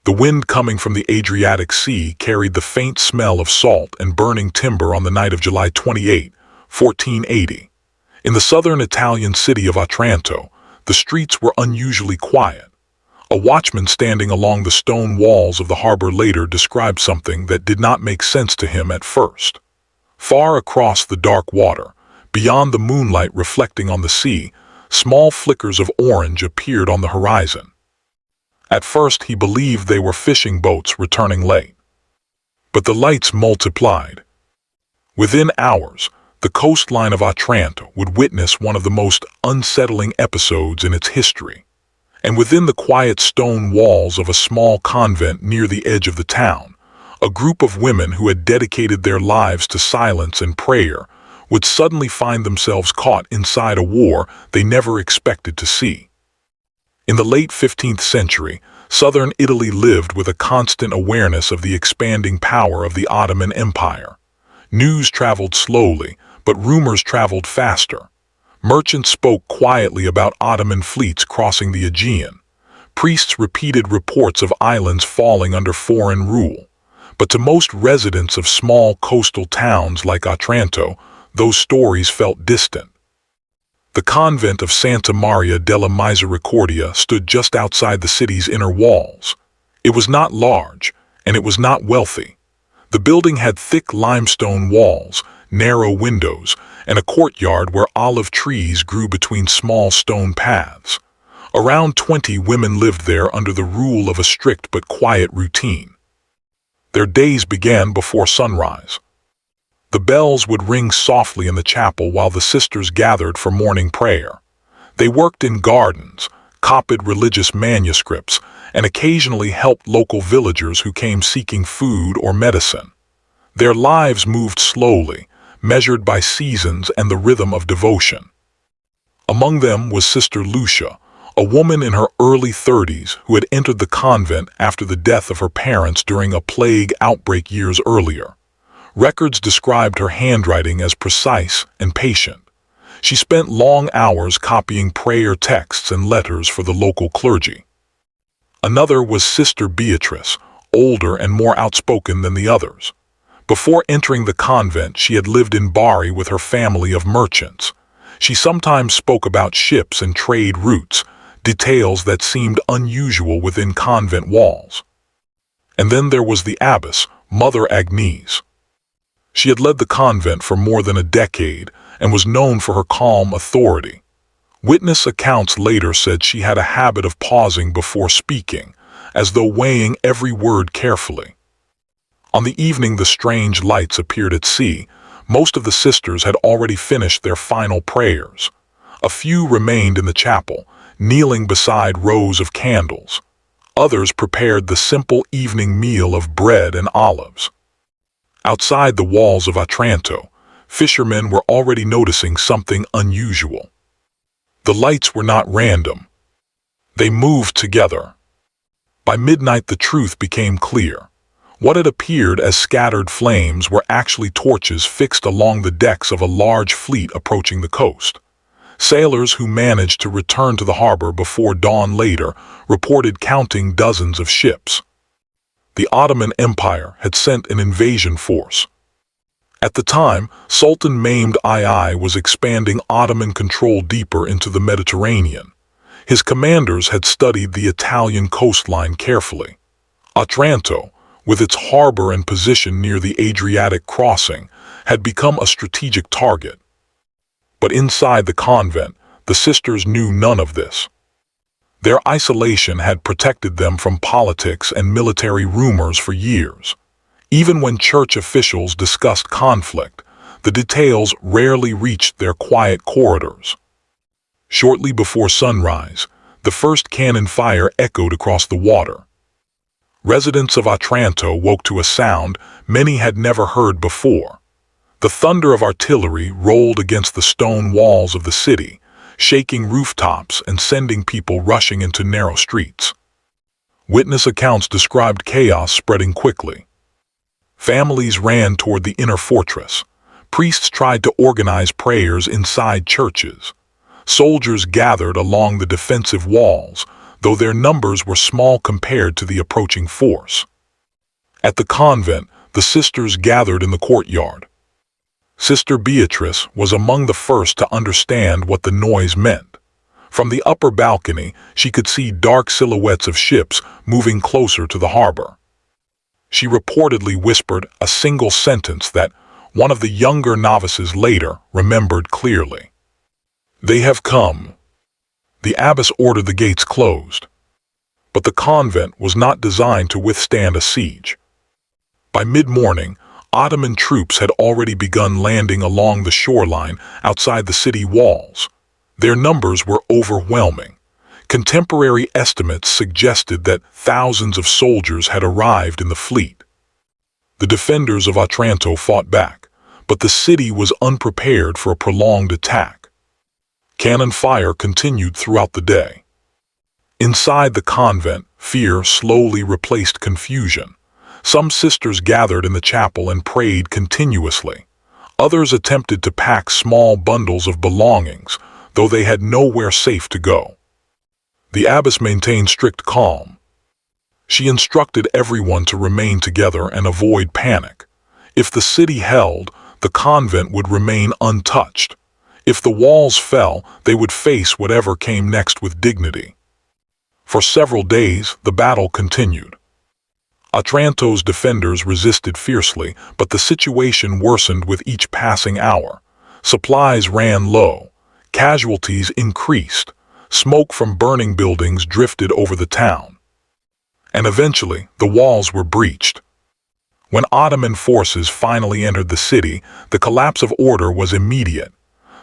The wind coming from the Adriatic Sea carried the faint smell of salt and burning timber on the night of July 28, 1480. In the southern Italian city of Otranto, the streets were unusually quiet. A watchman standing along the stone walls of the harbor later described something that did not make sense to him at first. Far across the dark water, beyond the moonlight reflecting on the sea, small flickers of orange appeared on the horizon. At first he believed they were fishing boats returning late. But the lights multiplied. Within hours, the coastline of Otranto would witness one of the most unsettling episodes in its history. And within the quiet stone walls of a small convent near the edge of the town, a group of women who had dedicated their lives to silence and prayer would suddenly find themselves caught inside a war they never expected to see. In the late 15th century, southern Italy lived with a constant awareness of the expanding power of the Ottoman Empire. News traveled slowly, but rumors traveled faster. Merchants spoke quietly about Ottoman fleets crossing the Aegean. Priests repeated reports of islands falling under foreign rule. But to most residents of small coastal towns like Otranto, those stories felt distant. The convent of Santa Maria della Misericordia stood just outside the city's inner walls. It was not large, and it was not wealthy. The building had thick limestone walls, narrow windows, and a courtyard where olive trees grew between small stone paths. Around 20 women lived there under the rule of a strict but quiet routine. Their days began before sunrise. The bells would ring softly in the chapel while the sisters gathered for morning prayer. They worked in gardens, copied religious manuscripts, and occasionally helped local villagers who came seeking food or medicine. Their lives moved slowly, measured by seasons and the rhythm of devotion. Among them was Sister Lucia, a woman in her early 30s who had entered the convent after the death of her parents during a plague outbreak years earlier. Records described her handwriting as precise and patient. She spent long hours copying prayer texts and letters for the local clergy. Another was Sister Beatrice, older and more outspoken than the others. Before entering the convent, she had lived in Bari with her family of merchants. She sometimes spoke about ships and trade routes, details that seemed unusual within convent walls. And then there was the abbess, Mother Agnes. She had led the convent for more than a decade and was known for her calm authority. Witness accounts later said she had a habit of pausing before speaking, as though weighing every word carefully. On the evening the strange lights appeared at sea, most of the sisters had already finished their final prayers. A few remained in the chapel, kneeling beside rows of candles. Others prepared the simple evening meal of bread and olives. Outside the walls of Otranto, fishermen were already noticing something unusual. The lights were not random. They moved together. By midnight the truth became clear. What had appeared as scattered flames were actually torches fixed along the decks of a large fleet approaching the coast. Sailors who managed to return to the harbor before dawn later reported counting dozens of ships. The Ottoman Empire had sent an invasion force. At the time, Sultan Mehmed II was expanding Ottoman control deeper into the Mediterranean. His commanders had studied the Italian coastline carefully. Otranto, with its harbor and position near the Adriatic crossing, had become a strategic target. But inside the convent, the sisters knew none of this. Their isolation had protected them from politics and military rumors for years. Even when church officials discussed conflict, the details rarely reached their quiet corridors. Shortly before sunrise, the first cannon fire echoed across the water. Residents of Otranto woke to a sound many had never heard before. The thunder of artillery rolled against the stone walls of the city, shaking rooftops and sending people rushing into narrow streets. Witness accounts described chaos spreading quickly. Families ran toward the inner fortress. Priests tried to organize prayers inside churches. Soldiers gathered along the defensive walls, though their numbers were small compared to the approaching force. At the convent, the sisters gathered in the courtyard. Sister Beatrice was among the first to understand what the noise meant. From the upper balcony, she could see dark silhouettes of ships moving closer to the harbor. She reportedly whispered a single sentence that one of the younger novices later remembered clearly. "They have come." The abbess ordered the gates closed. But the convent was not designed to withstand a siege. By mid-morning, Ottoman troops had already begun landing along the shoreline outside the city walls. Their numbers were overwhelming. Contemporary estimates suggested that thousands of soldiers had arrived in the fleet. The defenders of Otranto fought back, but the city was unprepared for a prolonged attack. Cannon fire continued throughout the day. Inside the convent, fear slowly replaced confusion. Some sisters gathered in the chapel and prayed continuously. Others attempted to pack small bundles of belongings, though they had nowhere safe to go. The abbess maintained strict calm. She instructed everyone to remain together and avoid panic. If the city held, the convent would remain untouched. If the walls fell, they would face whatever came next with dignity. For several days, the battle continued. Otranto's defenders resisted fiercely, but the situation worsened with each passing hour. Supplies ran low. Casualties increased. Smoke from burning buildings drifted over the town. And eventually, the walls were breached. When Ottoman forces finally entered the city, the collapse of order was immediate.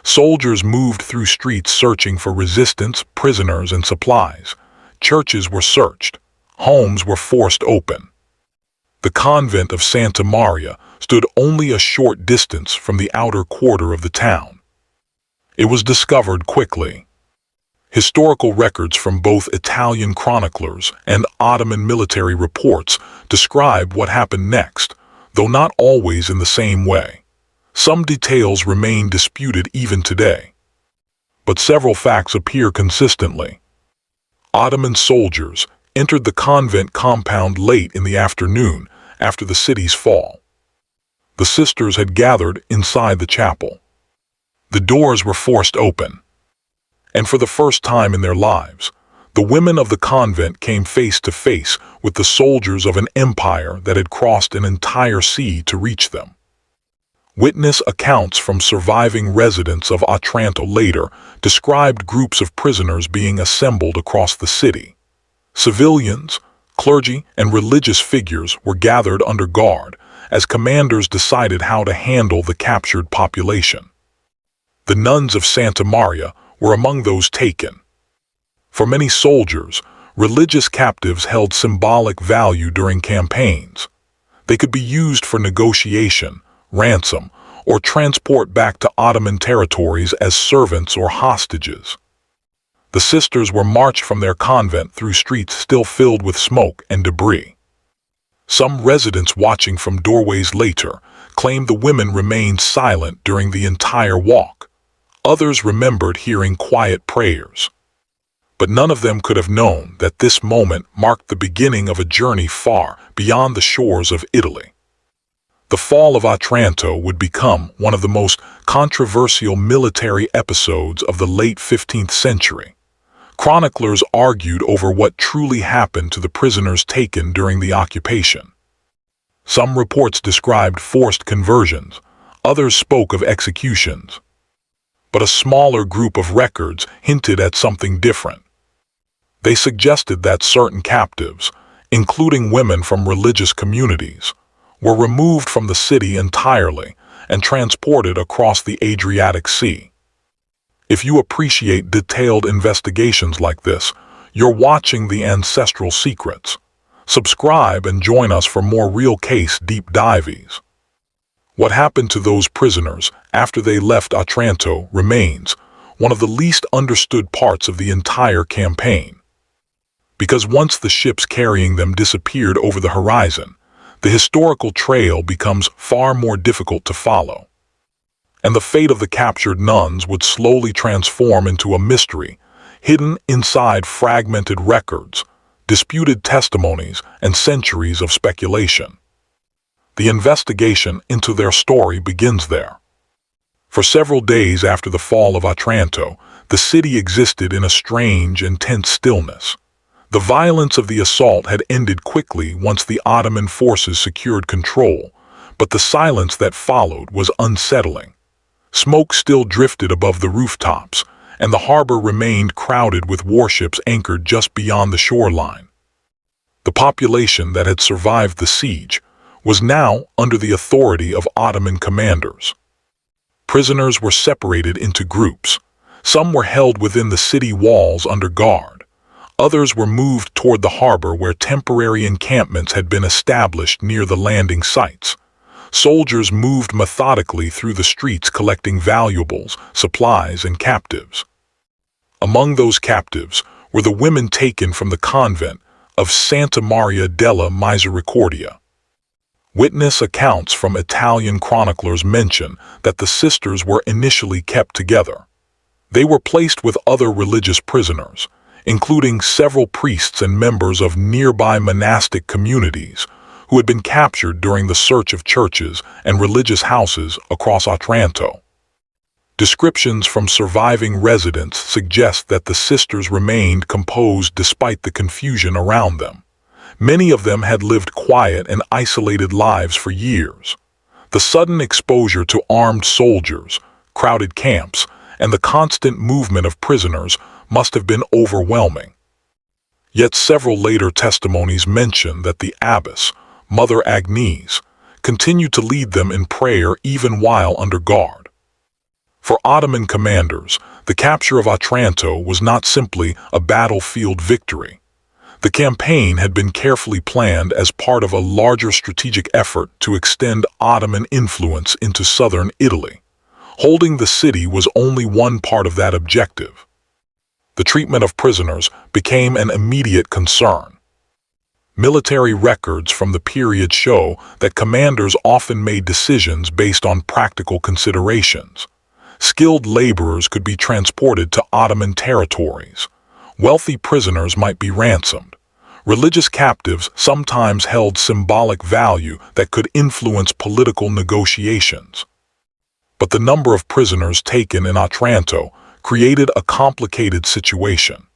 Soldiers moved through streets searching for resistance, prisoners, and supplies. Churches were searched. Homes were forced open. The convent of Santa Maria stood only a short distance from the outer quarter of the town. It was discovered quickly. Historical records from both Italian chroniclers and Ottoman military reports describe what happened next, though not always in the same way. Some details remain disputed even today. But several facts appear consistently. Ottoman soldiers entered the convent compound late in the afternoon after the city's fall. The sisters had gathered inside the chapel. The doors were forced open. And for the first time in their lives, the women of the convent came face to face with the soldiers of an empire that had crossed an entire sea to reach them. Witness accounts from surviving residents of Otranto later described groups of prisoners being assembled across the city. Civilians, clergy, and religious figures were gathered under guard as commanders decided how to handle the captured population. The nuns of Santa Maria were among those taken. For many soldiers, religious captives held symbolic value during campaigns. They could be used for negotiation, ransom, or transport back to Ottoman territories as servants or hostages. The sisters were marched from their convent through streets still filled with smoke and debris. Some residents watching from doorways later claimed the women remained silent during the entire walk. Others remembered hearing quiet prayers. But none of them could have known that this moment marked the beginning of a journey far beyond the shores of Italy. The fall of Otranto would become one of the most controversial military episodes of the late 15th century. Chroniclers argued over what truly happened to the prisoners taken during the occupation. Some reports described forced conversions, others spoke of executions. But a smaller group of records hinted at something different. They suggested that certain captives, including women from religious communities, were removed from the city entirely and transported across the Adriatic Sea. If you appreciate detailed investigations like this, you're watching The Ancestral Secrets. Subscribe and join us for more real case deep dives. What happened to those prisoners after they left Otranto remains one of the least understood parts of the entire campaign. Because once the ships carrying them disappeared over the horizon, the historical trail becomes far more difficult to follow. And the fate of the captured nuns would slowly transform into a mystery, hidden inside fragmented records, disputed testimonies, and centuries of speculation. The investigation into their story begins there. For several days after the fall of Otranto, the city existed in a strange and tense stillness. The violence of the assault had ended quickly once the Ottoman forces secured control, but the silence that followed was unsettling. Smoke still drifted above the rooftops, and the harbor remained crowded with warships anchored just beyond the shoreline. The population that had survived the siege was now under the authority of Ottoman commanders. Prisoners were separated into groups. Some were held within the city walls under guard. Others were moved toward the harbor where temporary encampments had been established near the landing sites. Soldiers moved methodically through the streets collecting valuables, supplies, and captives. Among those captives were the women taken from the convent of Santa Maria della Misericordia. Witness accounts from Italian chroniclers mention that the sisters were initially kept together. They were placed with other religious prisoners, including several priests and members of nearby monastic communities who had been captured during the search of churches and religious houses across Otranto. Descriptions from surviving residents suggest that the sisters remained composed despite the confusion around them. Many of them had lived quiet and isolated lives for years. The sudden exposure to armed soldiers, crowded camps, and the constant movement of prisoners must have been overwhelming. Yet several later testimonies mention that the abbess, Mother Agnes, continued to lead them in prayer even while under guard. For Ottoman commanders, the capture of Otranto was not simply a battlefield victory. The campaign had been carefully planned as part of a larger strategic effort to extend Ottoman influence into southern Italy. Holding the city was only one part of that objective. The treatment of prisoners became an immediate concern. Military records from the period show that commanders often made decisions based on practical considerations. Skilled laborers could be transported to Ottoman territories. Wealthy prisoners might be ransomed. Religious captives sometimes held symbolic value that could influence political negotiations. But the number of prisoners taken in Otranto created a complicated situation.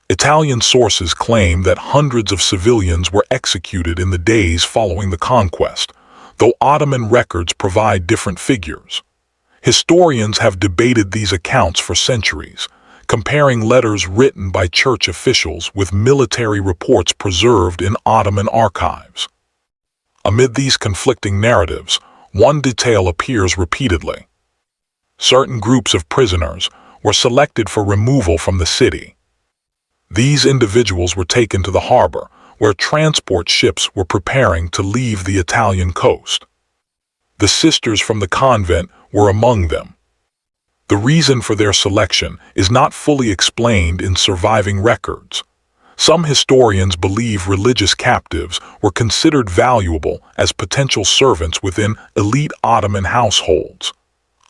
Italian sources claim that hundreds of civilians were executed in the days following the conquest, though Ottoman records provide different figures. Historians have debated these accounts for centuries, comparing letters written by church officials with military reports preserved in Ottoman archives. Amid these conflicting narratives, one detail appears repeatedly. Certain groups of prisoners were selected for removal from the city. These individuals were taken to the harbor, where transport ships were preparing to leave the Italian coast. The sisters from the convent were among them. The reason for their selection is not fully explained in surviving records. Some historians believe religious captives were considered valuable as potential servants within elite Ottoman households.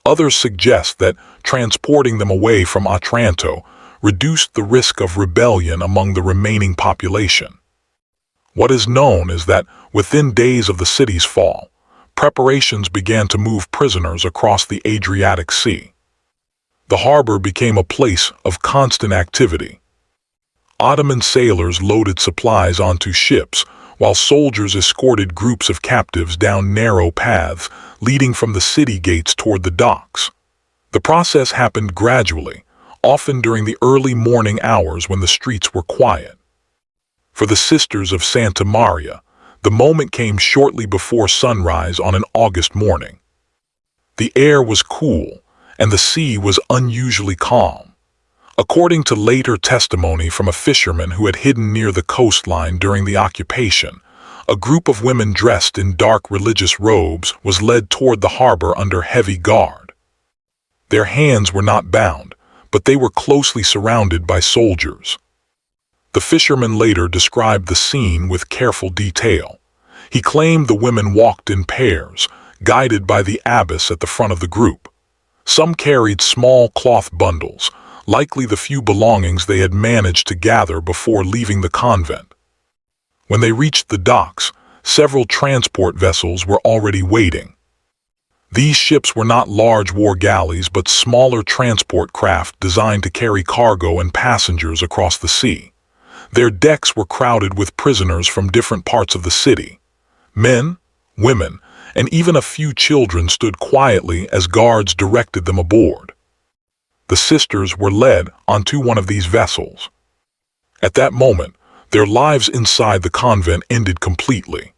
Others suggest that transporting them away from Otranto reduced the risk of rebellion among the remaining population. What is known is that within days of the city's fall, preparations began to move prisoners across the Adriatic Sea. The harbor became a place of constant activity. Ottoman sailors loaded supplies onto ships, while soldiers escorted groups of captives down narrow paths leading from the city gates toward the docks. The process happened gradually, often during the early morning hours when the streets were quiet. For the sisters of Santa Maria, the moment came shortly before sunrise on an August morning. The air was cool, and the sea was unusually calm. According to later testimony from a fisherman who had hidden near the coastline during the occupation, a group of women dressed in dark religious robes was led toward the harbor under heavy guard. Their hands were not bound, but they were closely surrounded by soldiers. The fisherman later described the scene with careful detail. He claimed the women walked in pairs, guided by the abbess at the front of the group. Some carried small cloth bundles, likely the few belongings they had managed to gather before leaving the convent. When they reached the docks, several transport vessels were already waiting. These ships were not large war galleys but smaller transport craft designed to carry cargo and passengers across the sea. Their decks were crowded with prisoners from different parts of the city. Men, women, and even a few children stood quietly as guards directed them aboard. The sisters were led onto one of these vessels. At that moment, their lives inside the convent ended completely.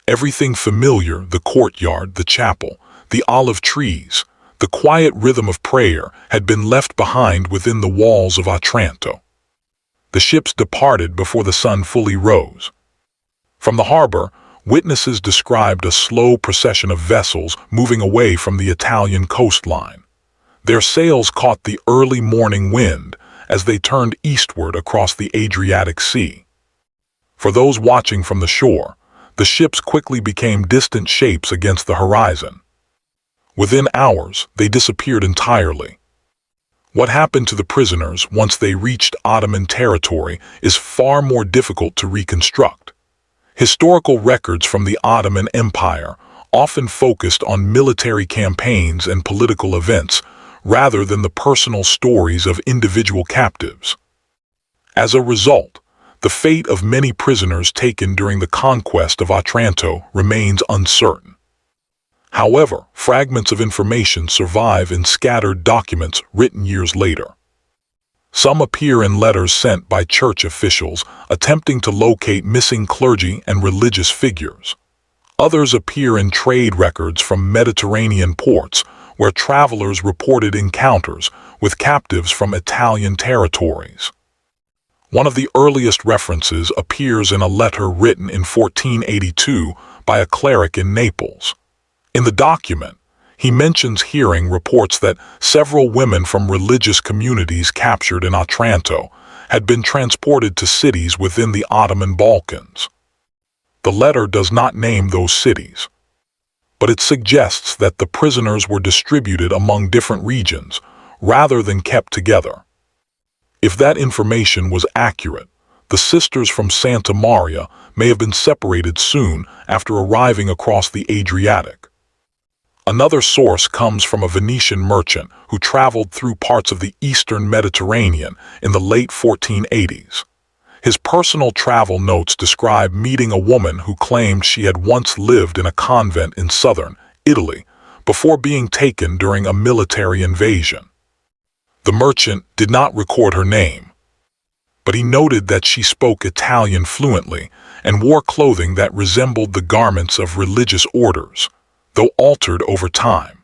Everything familiar, the courtyard, the chapel, the olive trees, the quiet rhythm of prayer, had been left behind within the walls of Otranto. The ships departed before the sun fully rose. From the harbor, witnesses described a slow procession of vessels moving away from the Italian coastline. Their sails caught the early morning wind as they turned eastward across the Adriatic Sea. For those watching from the shore, the ships quickly became distant shapes against the horizon. Within hours, they disappeared entirely. What happened to the prisoners once they reached Ottoman territory is far more difficult to reconstruct. Historical records from the Ottoman Empire often focused on military campaigns and political events rather than the personal stories of individual captives. As a result, the fate of many prisoners taken during the conquest of Otranto remains uncertain. However, fragments of information survive in scattered documents written years later. Some appear in letters sent by church officials attempting to locate missing clergy and religious figures. Others appear in trade records from Mediterranean ports where travelers reported encounters with captives from Italian territories. One of the earliest references appears in a letter written in 1482 by a cleric in Naples. In the document, he mentions hearing reports that several women from religious communities captured in Otranto had been transported to cities within the Ottoman Balkans. The letter does not name those cities, but it suggests that the prisoners were distributed among different regions rather than kept together. If that information was accurate, the sisters from Santa Maria may have been separated soon after arriving across the Adriatic. Another source comes from a Venetian merchant who traveled through parts of the eastern Mediterranean in the late 1480s. His personal travel notes describe meeting a woman who claimed she had once lived in a convent in southern Italy before being taken during a military invasion. The merchant did not record her name, but he noted that she spoke Italian fluently and wore clothing that resembled the garments of religious orders, though altered over time.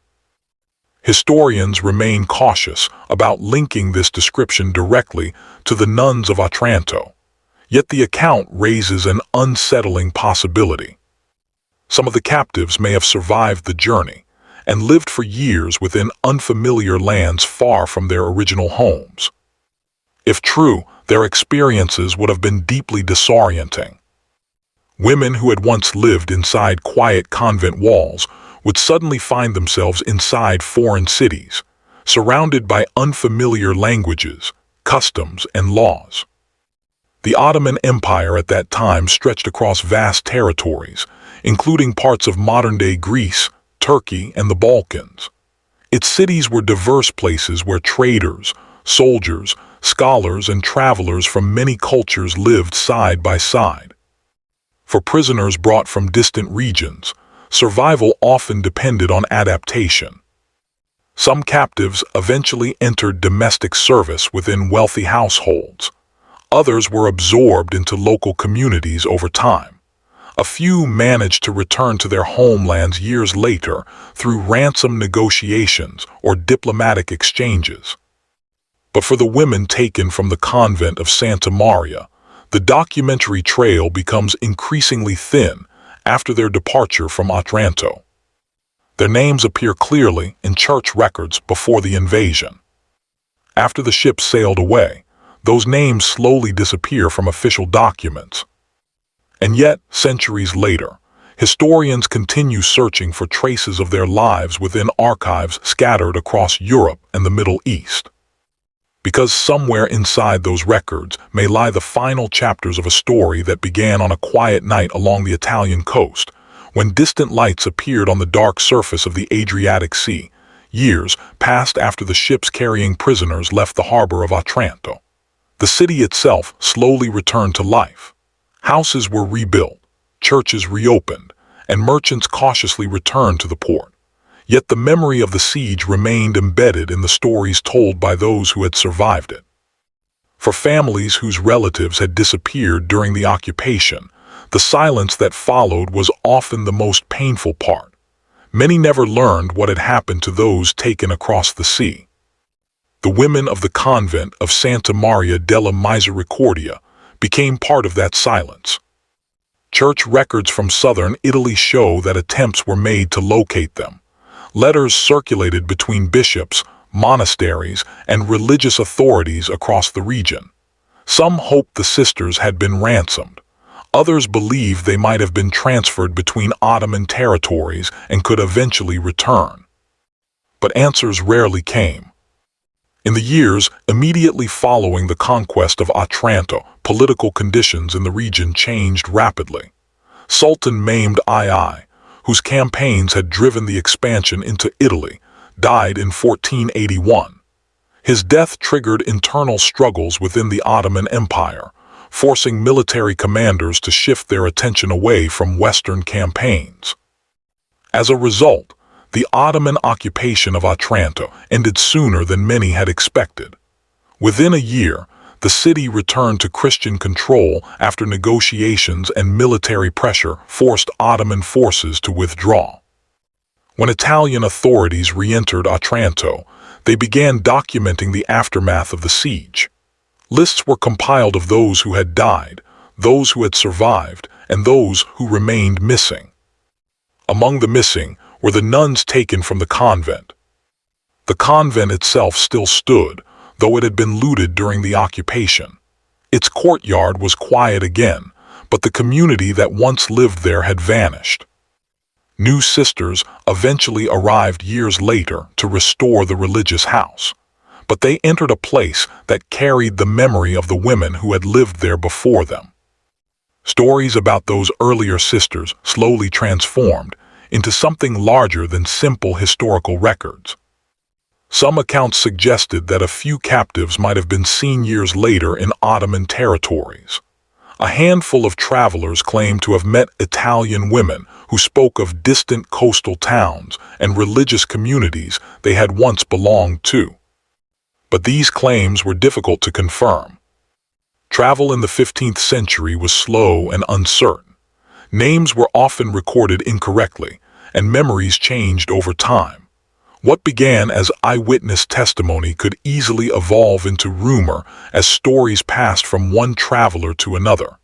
Historians remain cautious about linking this description directly to the nuns of Otranto, yet the account raises an unsettling possibility. Some of the captives may have survived the journey and lived for years within unfamiliar lands far from their original homes. If true, their experiences would have been deeply disorienting. Women who had once lived inside quiet convent walls would suddenly find themselves inside foreign cities, surrounded by unfamiliar languages, customs, and laws. The Ottoman Empire at that time stretched across vast territories, including parts of modern-day Greece, Turkey, and the Balkans. Its cities were diverse places where traders, soldiers, scholars, and travelers from many cultures lived side by side. For prisoners brought from distant regions, survival often depended on adaptation. Some captives eventually entered domestic service within wealthy households. Others were absorbed into local communities over time. A few managed to return to their homelands years later through ransom negotiations or diplomatic exchanges. But for the women taken from the convent of Santa Maria, the documentary trail becomes increasingly thin after their departure from Otranto. Their names appear clearly in church records before the invasion. After the ship sailed away, those names slowly disappear from official documents. And yet, centuries later, historians continue searching for traces of their lives within archives scattered across Europe and the Middle East. because somewhere inside those records may lie the final chapters of a story that began on a quiet night along the Italian coast, when distant lights appeared on the dark surface of the Adriatic Sea. Years passed after the ships carrying prisoners left the harbor of Otranto. The city itself slowly returned to life. Houses were rebuilt, churches reopened, and merchants cautiously returned to the port. Yet the memory of the siege remained embedded in the stories told by those who had survived it. For families whose relatives had disappeared during the occupation, the silence that followed was often the most painful part. Many never learned what had happened to those taken across the sea. The women of the convent of Santa Maria della Misericordia became part of that silence. Church records from southern Italy show that attempts were made to locate them. Letters circulated between bishops, monasteries, and religious authorities across the region. Some hoped the sisters had been ransomed. Others believed they might have been transferred between Ottoman territories and could eventually return. But answers rarely came. In the years immediately following the conquest of Otranto, political conditions in the region changed rapidly. Sultan Mehmed II, whose campaigns had driven the expansion into Italy, died in 1481. His death triggered internal struggles within the Ottoman Empire, forcing military commanders to shift their attention away from Western campaigns. As a result, the Ottoman occupation of Otranto ended sooner than many had expected. Within a year, the city returned to Christian control after negotiations and military pressure forced Ottoman forces to withdraw. When Italian authorities re-entered Otranto, they began documenting the aftermath of the siege. Lists were compiled of those who had died, those who had survived, and those who remained missing. Among the missing were the nuns taken from the convent. The convent itself still stood, though it had been looted during the occupation. Its courtyard was quiet again, but the community that once lived there had vanished. New sisters eventually arrived years later to restore the religious house, but they entered a place that carried the memory of the women who had lived there before them. Stories about those earlier sisters slowly transformed into something larger than simple historical records. Some accounts suggested that a few captives might have been seen years later in Ottoman territories. A handful of travelers claimed to have met Italian women who spoke of distant coastal towns and religious communities they had once belonged to. But these claims were difficult to confirm. Travel in the 15th century was slow and uncertain. Names were often recorded incorrectly, and memories changed over time. What began as eyewitness testimony could easily evolve into rumor as stories passed from one traveler to another.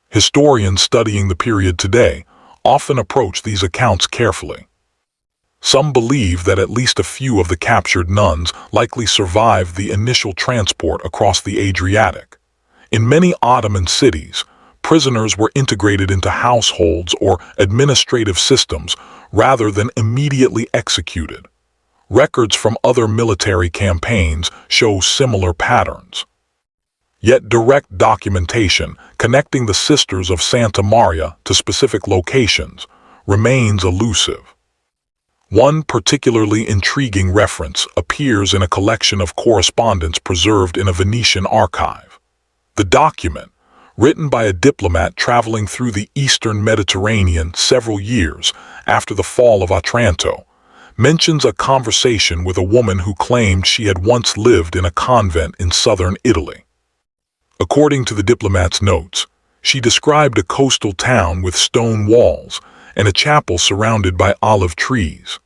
Historians studying the period today often approach these accounts carefully. Some believe that at least a few of the captured nuns likely survived the initial transport across the Adriatic. In many Ottoman cities, prisoners were integrated into households or administrative systems rather than immediately executed. Records from other military campaigns show similar patterns. Yet direct documentation connecting the Sisters of Santa Maria to specific locations remains elusive. One particularly intriguing reference appears in a collection of correspondence preserved in a Venetian archive. The document, written by a diplomat traveling through the eastern Mediterranean several years after the fall of Otranto, mentions a conversation with a woman who claimed she had once lived in a convent in southern Italy. According to the diplomat's notes, she described a coastal town with stone walls and a chapel surrounded by olive trees.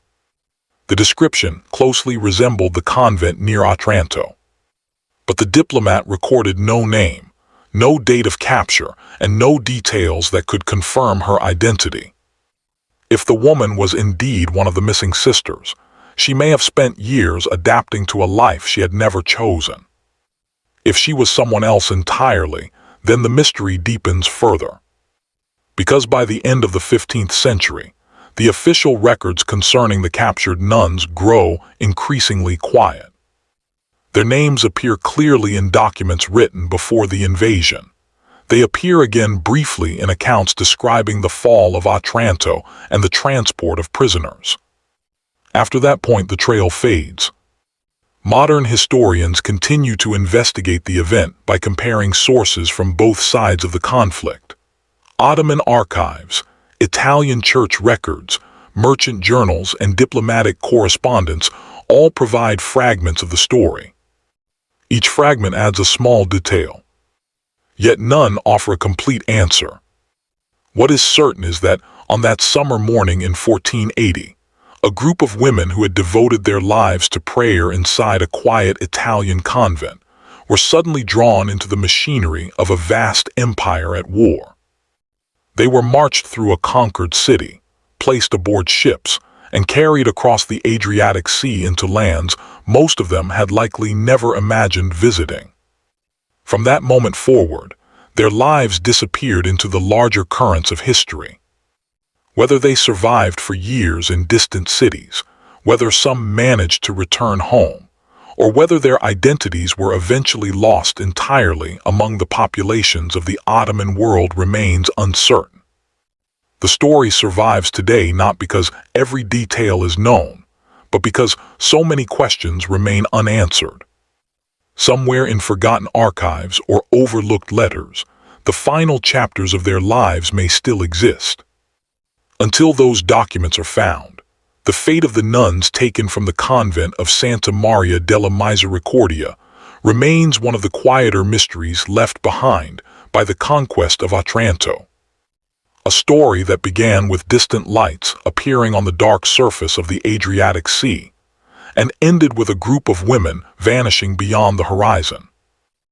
The description closely resembled the convent near Otranto. But the diplomat recorded no name, no date of capture, and no details that could confirm her identity. If the woman was indeed one of the missing sisters, she may have spent years adapting to a life she had never chosen. If she was someone else entirely, then the mystery deepens further. Because by the end of the 15th century, the official records concerning the captured nuns grow increasingly quiet. Their names appear clearly in documents written before the invasion. They appear again briefly in accounts describing the fall of Otranto and the transport of prisoners. After that point, the trail fades. Modern historians continue to investigate the event by comparing sources from both sides of the conflict. Ottoman archives, Italian church records, merchant journals, and diplomatic correspondence all provide fragments of the story. Each fragment adds a small detail, yet none offer a complete answer. What is certain is that on that summer morning in 1480, a group of women who had devoted their lives to prayer inside a quiet Italian convent were suddenly drawn into the machinery of a vast empire at war. They were marched through a conquered city, placed aboard ships, and carried across the Adriatic Sea into lands most of them had likely never imagined visiting. From that moment forward, their lives disappeared into the larger currents of history. Whether they survived for years in distant cities, whether some managed to return home, or whether their identities were eventually lost entirely among the populations of the Ottoman world remains uncertain. The story survives today not because every detail is known, but because so many questions remain unanswered. Somewhere in forgotten archives or overlooked letters, the final chapters of their lives may still exist. Until those documents are found, the fate of the nuns taken from the convent of Santa Maria della Misericordia remains one of the quieter mysteries left behind by the conquest of Otranto. A story that began with distant lights appearing on the dark surface of the Adriatic Sea and ended with a group of women vanishing beyond the horizon.